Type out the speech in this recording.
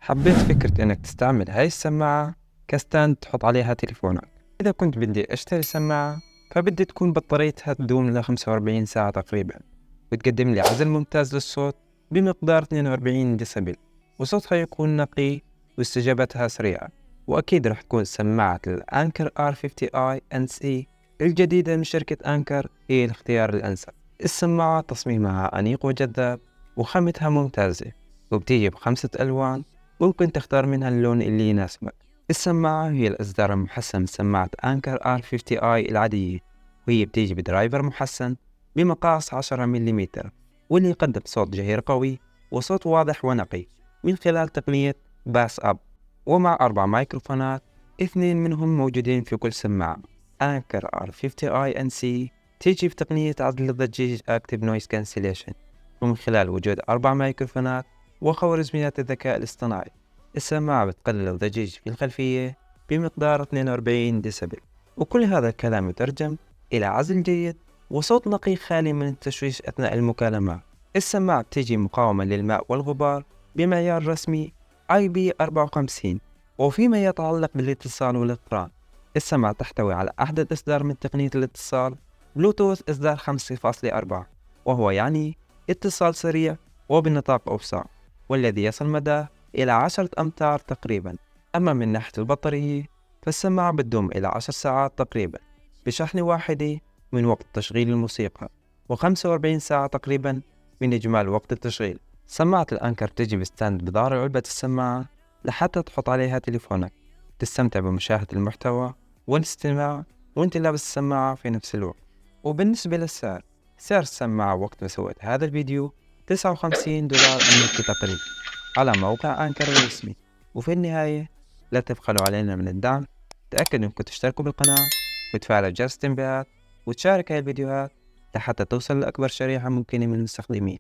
حبيت فكرة إنك تستعمل هاي السماعة كستاند تحط عليها تليفونك. إذا كنت بدي أشتري سماعة فبدي تكون بطاريتها تدوم ل45 ساعة تقريبا، وتقدم لي عزل ممتاز للصوت بمقدار 42 ديسبل، وصوتها يكون نقي واستجابتها سريعة. وأكيد رح تكون سماعة الأنكر R50i NC الجديدة من شركة أنكر هي الاختيار الأنسب. السماعة تصميمها أنيق وجذاب وخامتها ممتازة، وبتيجي بخمسة ألوان ممكن تختار منها اللون اللي يناسبك. السماعة هي الإصدار المحسن من سماعة أنكر R50i العادية، وهي بتيجي بدرايفر محسن بمقاس 10 ملم، واللي يقدم صوت جهير قوي وصوت واضح ونقي من خلال تقنية باس أب، ومع 4 مايكروفونات، 2 منهم موجودين في كل سماعة. أنكر R50i NC تيجي بتقنية عزل الضجيج Active Noise Cancellation، ومن خلال وجود 4 مايكروفونات وخوارزميات الذكاء الاصطناعي، السماعة بتقلل الضجيج في الخلفية بمقدار 42 ديسبل. وكل هذا الكلام يترجم إلى عزل جيد وصوت نقي خالي من التشويش أثناء المكالمات. السماعة بتيجي مقاومة للماء والغبار بمعيار رسمي IP54. وفيما يتعلق بالاتصال والاقتران، السماعة تحتوي على أحدث إصدار من تقنية الاتصال بلوتوث إصدار 5.4، وهو يعني اتصال سريع وبنطاق أوسع، والذي يصل مداه إلى 10 أمتار تقريبا. أما من ناحية البطارية فالسماعة بتدوم إلى 10 ساعات تقريبا بشحنة واحدة من وقت تشغيل الموسيقى، و45 ساعة تقريبا من إجمالي وقت التشغيل. سماعة الأنكر تجي بستاند بظهر علبة السماعة لحتى تحط عليها تليفونك، تستمتع بمشاهدة المحتوى والاستماع وانت لابس السماعة في نفس الوقت. وبالنسبة للسعر، سعر السماعة وقت ما سويت هذا الفيديو $59 أمريكي تقريبا على موقع أنكر الرسمي. وفي النهاية لا تبخلوا علينا من الدعم، تأكدوا أنكم تشتركوا بالقناة وتفعلوا جرس التنبيهات وتشارك هاي الفيديوهات لحتى توصل لأكبر شريحة ممكنة من المستخدمين.